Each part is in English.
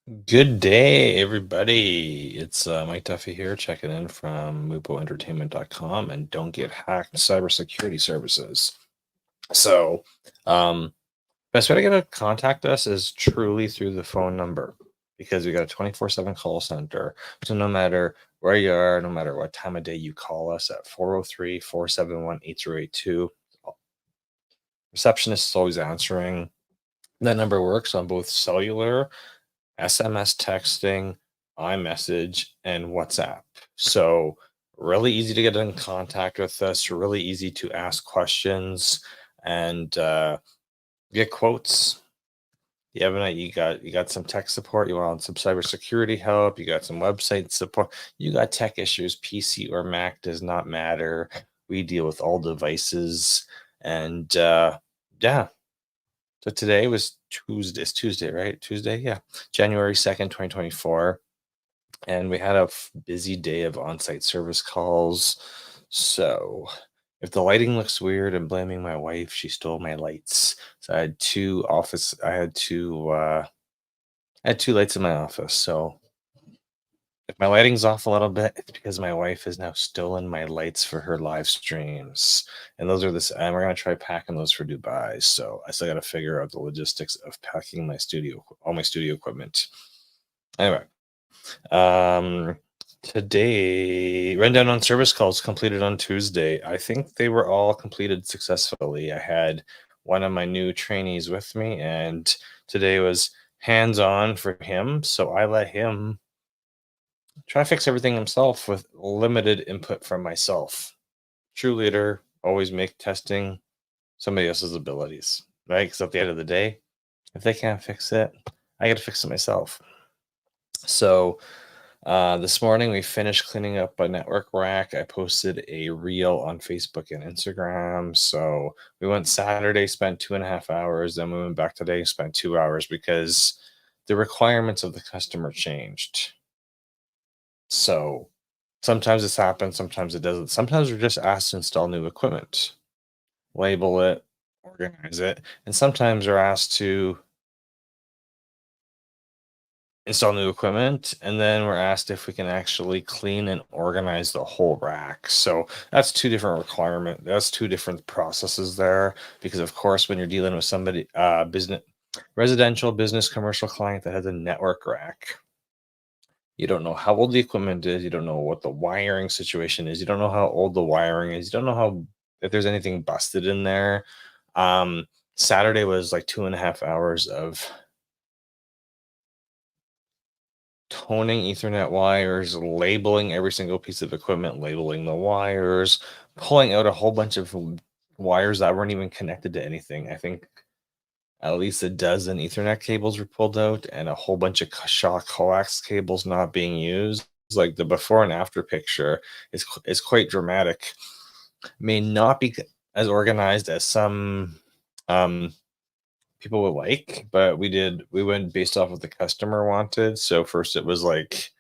Good day, everybody. It's Mike Duffy here, checking in from MupoEntertainment.com and Don't Get Hacked Cybersecurity Services. So, best way to get to contact us is truly through the phone number because we got a 24/7 call center. So, no matter where you are, no matter what time of day you call us at 403-471-8082, receptionist is always answering. That number works on both cellular, SMS texting, iMessage, and WhatsApp. So, really easy to get in contact with us, really easy to ask questions and get quotes. You got some tech support, you want some cybersecurity help, you got some website support, you got tech issues, PC or Mac does not matter. We deal with all devices and yeah, so today was Tuesday. It's Tuesday, right? Tuesday, yeah. January 2nd, 2024. And we had a busy day of on-site service calls. So if the lighting looks weird, I'm blaming my wife. She stole my lights. So I had two lights in my office. So if my lighting's off a little bit, it's because my wife has now stolen my lights for her live streams. And those are this, and we're gonna try packing those for Dubai. So I still gotta figure out the logistics of packing all my studio equipment. Anyway, um, today rundown on service calls completed on Tuesday. I think they were all completed successfully. I had one of my new trainees with me, and today was hands-on for him. So I let him try to fix everything himself with limited input from myself. True leader, always make testing somebody else's abilities, right? Because at the end of the day, if they can't fix it, I got to fix it myself. So this morning we finished cleaning up a network rack. I posted a reel on Facebook and Instagram. So we went Saturday, spent 2.5 hours. Then we went back today, spent 2 hours because the requirements of the customer changed. So sometimes this happens, sometimes it doesn't. Sometimes we're just asked to install new equipment, label it, organize it, and sometimes we're asked to install new equipment and then we're asked if we can actually clean and organize the whole rack. So that's two different processes there because of course when you're dealing with somebody residential business commercial client that has a network rack, you don't know how old the equipment is. You don't know what the wiring situation is. You don't know how old the wiring is. You don't know how if there's anything busted in there. Um, Saturday was like 2.5 hours of toning Ethernet wires, labeling every single piece of equipment, labeling the wires, pulling out a whole bunch of wires that weren't even connected to anything. I think at least a dozen Ethernet cables were pulled out and a whole bunch of Shaw coax cables not being used. Like the before and after picture is quite dramatic. May not be as organized as some people would like, but we went based off what the customer wanted. So first it was like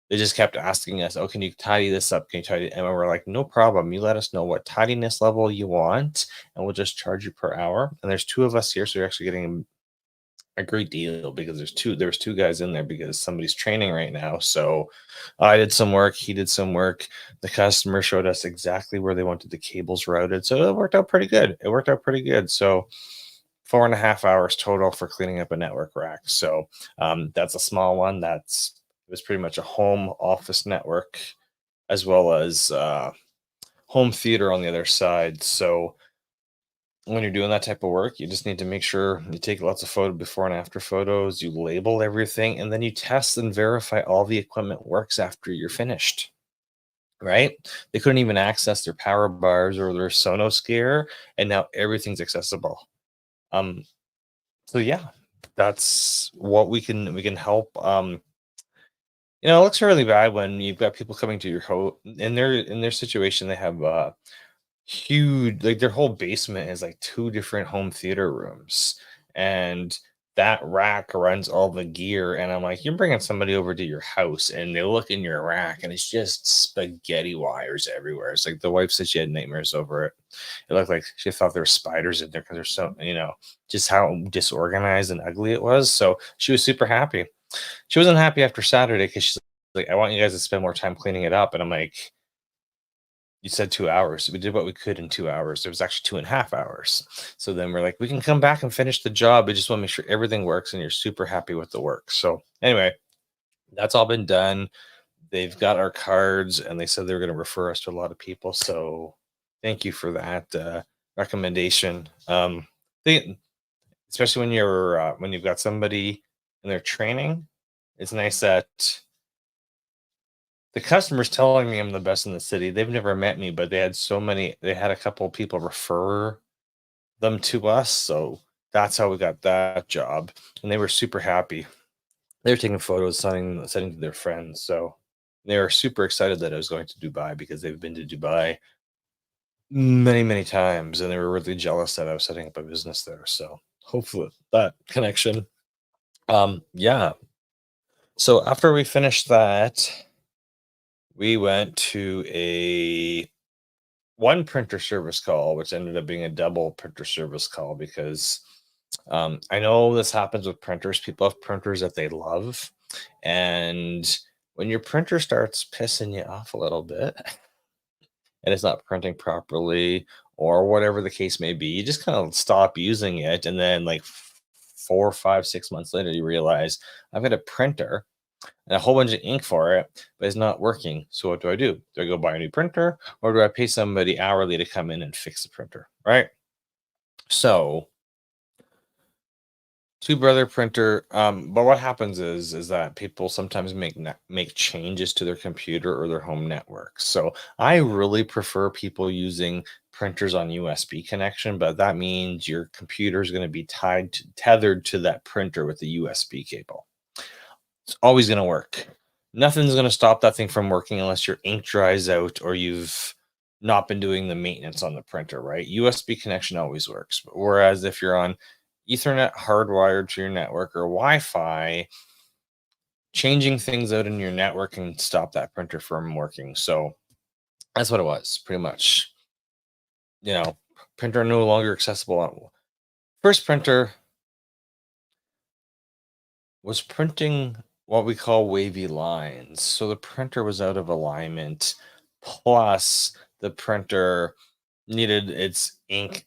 they just kept asking us, "Oh, can you tidy this up? Can you tidy?" And we're like, "No problem. You let us know what tidiness level you want, and we'll just charge you per hour." And there's two of us here, so you're actually getting a great deal because there's two guys in there because somebody's training right now. So I did some work, he did some work. The customer showed us exactly where they wanted the cables routed. So it worked out pretty good. So 4.5 hours total for cleaning up a network rack. So that's a small one. It was pretty much a home office network as well as home theater on the other side. So when you're doing that type of work, you just need to make sure you take lots of photo before and after photos, you label everything, and then you test and verify all the equipment works after you're finished. Right? They couldn't even access their power bars or their Sonos gear, and now everything's accessible. Um, so yeah, that's what we can help. It looks really bad when you've got people coming to your home in their situation. They have huge, like their whole basement is like two different home theater rooms, and that rack runs all the gear. And I'm like, you're bringing somebody over to your house, and they look in your rack, and it's just spaghetti wires everywhere. It's like the wife said she had nightmares over it. It looked like she thought there were spiders in there because there's so just how disorganized and ugly it was. So she was super happy. She wasn't happy after Saturday because she's like, I want you guys to spend more time cleaning it up. And I'm like, you said 2 hours. We did what we could in 2 hours. It was actually 2.5 hours. So then we're like, we can come back and finish the job. We just want to make sure everything works and you're super happy with the work. So anyway, that's all been done. They've got our cards and they said they were going to refer us to a lot of people. So thank you for that recommendation. Especially when you've got somebody in their training, it's nice that the customer's telling me I'm the best in the city. They've never met me, but they had a couple of people refer them to us. So that's how we got that job. And they were super happy. They were taking photos, sending to their friends. So they were super excited that I was going to Dubai because they've been to Dubai many, many times. And they were really jealous that I was setting up a business there. So hopefully that connection. Yeah. So after we finished that, we went to a one printer service call, which ended up being a double printer service call because I know this happens with printers. People have printers that they love. And when your printer starts pissing you off a little bit and it's not printing properly or whatever the case may be, you just kind of stop using it. And then, like 4, 5, 6 months later, you realize I've got a printer and a whole bunch of ink for it, but it's not working. So what do? Do I go buy a new printer or do I pay somebody hourly to come in and fix the printer? Right. So two brother printer. But what happens is that people sometimes make changes to their computer or their home network. So I really prefer people using printers on USB connection, but that means your computer is going to be tethered to that printer with the USB cable. It's always going to work. Nothing's going to stop that thing from working unless your ink dries out or you've not been doing the maintenance on the printer, right? USB connection always works. Whereas if you're on Ethernet hardwired to your network or Wi-Fi, changing things out in your network can stop that printer from working. So that's what it was, pretty much. Printer no longer accessible. First printer was printing what we call wavy lines. So the printer was out of alignment. Plus, the printer needed its ink.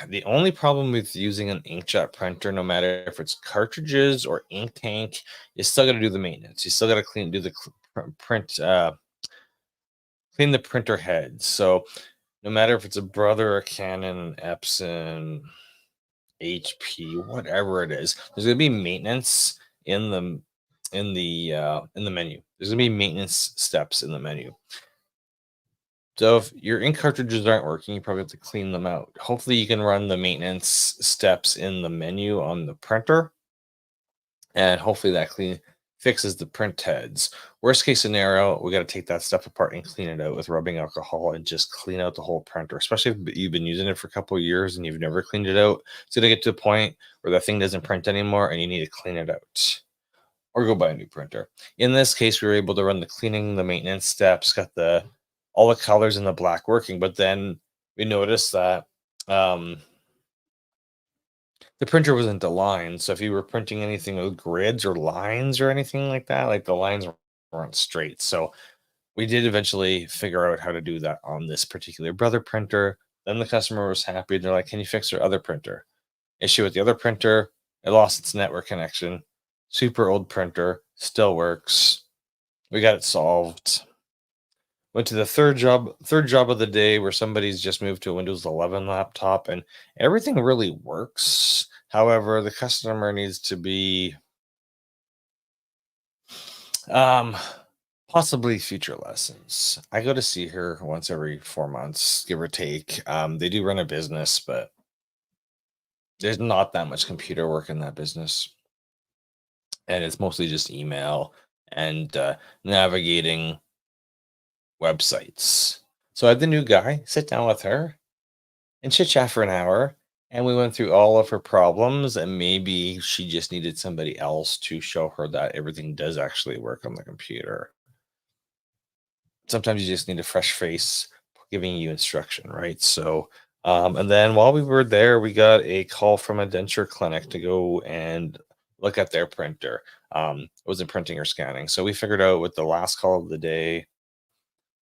The only problem with using an inkjet printer, no matter if it's cartridges or ink tank, you still got to do the maintenance. You still got to clean the printer head. So no matter if it's a Brother, a Canon, Epson, HP, whatever it is, there's gonna be maintenance in the menu. There's gonna be maintenance steps in the menu. So if your ink cartridges aren't working, you probably have to clean them out. Hopefully you can run the maintenance steps in the menu on the printer, and hopefully that fixes the print heads. Worst case scenario, we got to take that stuff apart and clean it out with rubbing alcohol and just clean out the whole printer, especially if you've been using it for a couple of years and you've never cleaned it out. It's going to get to a point where that thing doesn't print anymore and you need to clean it out or go buy a new printer. In this case, we were able to run the cleaning, the maintenance steps, got all the colors in the black working, but then we noticed that the printer wasn't aligned. So if you were printing anything with grids or lines or anything like that, like the lines weren't straight. So we did eventually figure out how to do that on this particular brother printer. Then the customer was happy. They're like, can you fix your other printer? Issue with the other printer, it lost its network connection. Super old printer, still works. We got it solved. Went to the third job of the day where somebody's just moved to a Windows 11 laptop and everything really works. However, the customer needs to be possibly future lessons. I go to see her once every 4 months, give or take. They do run a business, but there's not that much computer work in that business. And it's mostly just email and navigating websites. So I had the new guy sit down with her and chit chat for an hour. And we went through all of her problems, and maybe she just needed somebody else to show her that everything does actually work on the computer. Sometimes you just need a fresh face giving you instruction, right? So, and then while we were there, we got a call from a denture clinic to go and look at their printer. It wasn't printing or scanning. So we figured out with the last call of the day,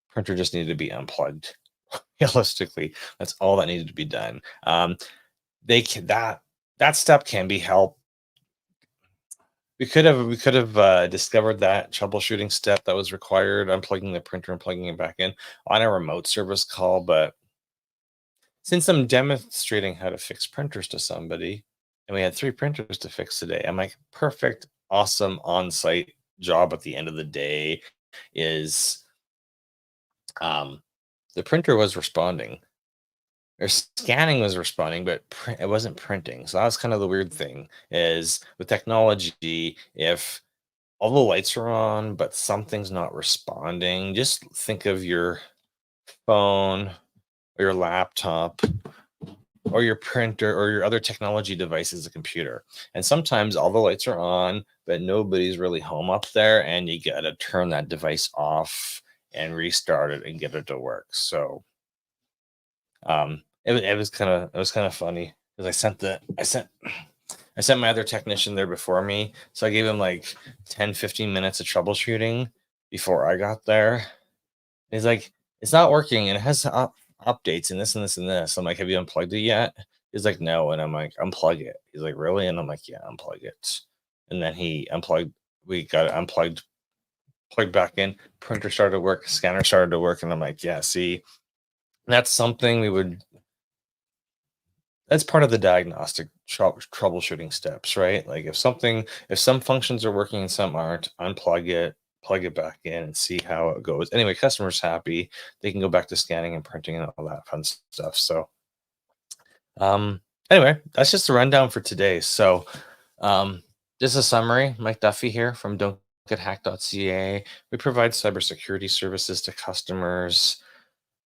printer just needed to be unplugged. Realistically, that's all that needed to be done. They can that step can be helped. We could have discovered that troubleshooting step that was required, unplugging the printer and plugging it back in on a remote service call. But since I'm demonstrating how to fix printers to somebody, and we had 3 printers to fix today, I'm like, perfect, awesome on-site job at the end of the day is the printer was responding or scanning was responding, but it wasn't printing. So that was kind of the weird thing is with technology, if all the lights are on, but something's not responding, just think of your phone or your laptop or your printer or your other technology device as a computer. And sometimes all the lights are on, but nobody's really home up there, and you got to turn that device off and restart it and get it to work. So it was kind of funny because I sent my other technician there before me, so I gave him like 10-15 minutes of troubleshooting before I got there. He's like, it's not working and it has updates and this and this and this. I'm like, have you unplugged it yet? He's like, no. And I'm like, unplug it. He's like, really? And I'm like, yeah, unplug it. And then he unplugged, we got it unplugged, plugged back in, printer started to work, scanner started to work. And I'm like, yeah, see, that's something that's part of the diagnostic troubleshooting steps, right? Like if some functions are working and some aren't, unplug it, plug it back in and see how it goes. Anyway, customer's happy. They can go back to scanning and printing and all that fun stuff. So, um, anyway, that's just a rundown for today. So, just a summary. Mike Duffy here from DontGetHacked.ca. We provide cybersecurity services to customers.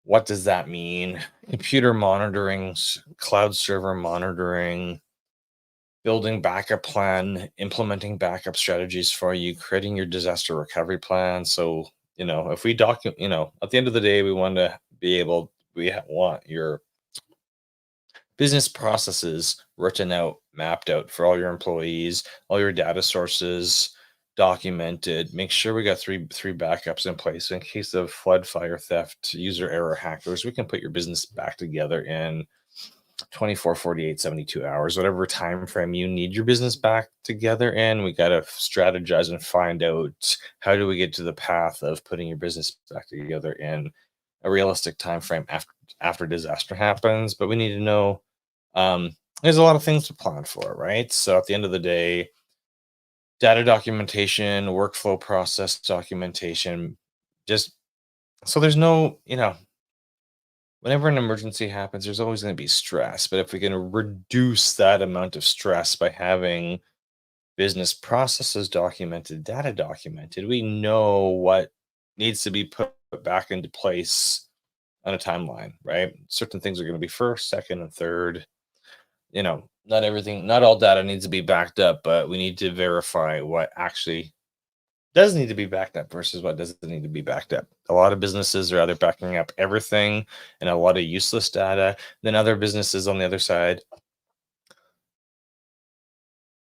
What does that mean? Computer monitoring, cloud server monitoring, building backup plan, implementing backup strategies for you, creating your disaster recovery plan. So, if we document, at the end of the day, we want to be able, want your business processes written out, mapped out for all your employees, all your data sources documented. Make sure we got three backups in place in case of flood, fire, theft, user error, hackers. We can put your business back together in 24, 48, 72 hours, whatever time frame you need your business back together in. We got to strategize and find out how do we get to the path of putting your business back together in a realistic time frame after disaster happens. But we need to know there's a lot of things to plan for, right? So at the end of the day, data documentation, workflow process documentation, just so there's no, whenever an emergency happens, there's always going to be stress. But if we can reduce that amount of stress by having business processes documented, data documented, we know what needs to be put back into place on a timeline, right? Certain things are going to be first, second, and third. Not all data needs to be backed up, but we need to verify what actually does need to be backed up versus what doesn't need to be backed up. A lot of businesses are either backing up everything and a lot of useless data. Then other businesses on the other side,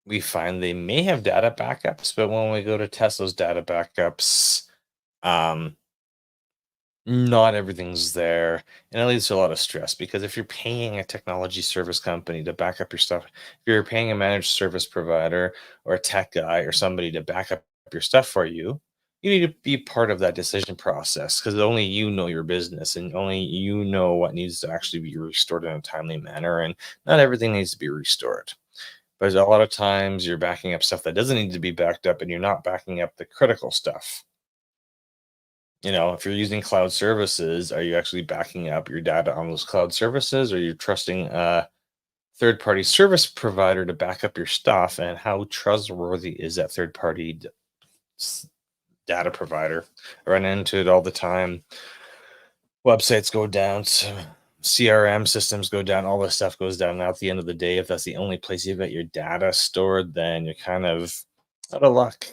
we find they may have data backups, but when we go to test those data backups, um, not everything's there. And it leads to a lot of stress because if you're paying a technology service company to back up your stuff, if you're paying a managed service provider or a tech guy or somebody to back up your stuff for you, you need to be part of that decision process because only you know your business and only you know what needs to actually be restored in a timely manner. And not everything needs to be restored. But a lot of times you're backing up stuff that doesn't need to be backed up and you're not backing up the critical stuff. If you're using cloud services, are you actually backing up your data on those cloud services? Or are you trusting a third party service provider to back up your stuff? And how trustworthy is that third party data provider? I run into it all the time. Websites go down, CRM systems go down, all this stuff goes down. Now, at the end of the day, if that's the only place you've got your data stored, then you're kind of out of luck.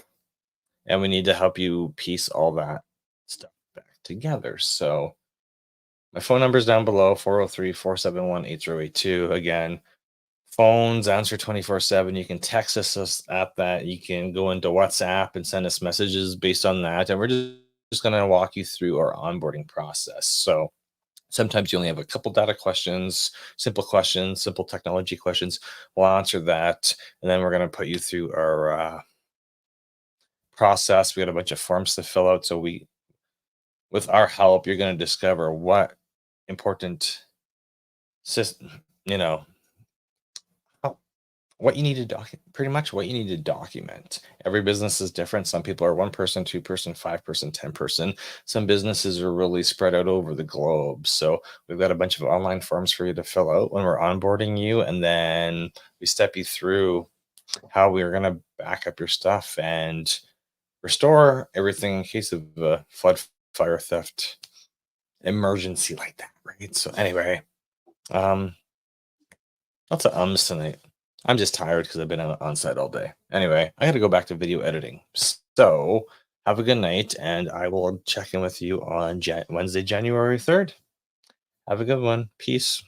And we need to help you piece all that stuff back together. So my phone number is down below, 403-471-8082. Again, Phones answer 24/7. You can text us at that. You can go into WhatsApp and send us messages based on that. And we're just going to walk you through our onboarding process. So sometimes you only have a couple data questions, simple technology questions. We'll answer that. And then we're going to put you through our process. We got a bunch of forms to fill out. So with our help, you're going to discover what important system, how what you need to document, pretty much what you need to document. Every business is different. Some people are 1 person, 2 person, 5 person, 10 person. Some businesses are really spread out over the globe. So we've got a bunch of online forms for you to fill out when we're onboarding you. And then we step you through how we're going to back up your stuff and restore everything in case of a flood, fire, theft, emergency like that. Right. So anyway, lots of ums tonight. I'm just tired because I've been on site all day. Anyway, I got to go back to video editing. So have a good night, and I will check in with you on Wednesday, January 3rd. Have a good one. Peace.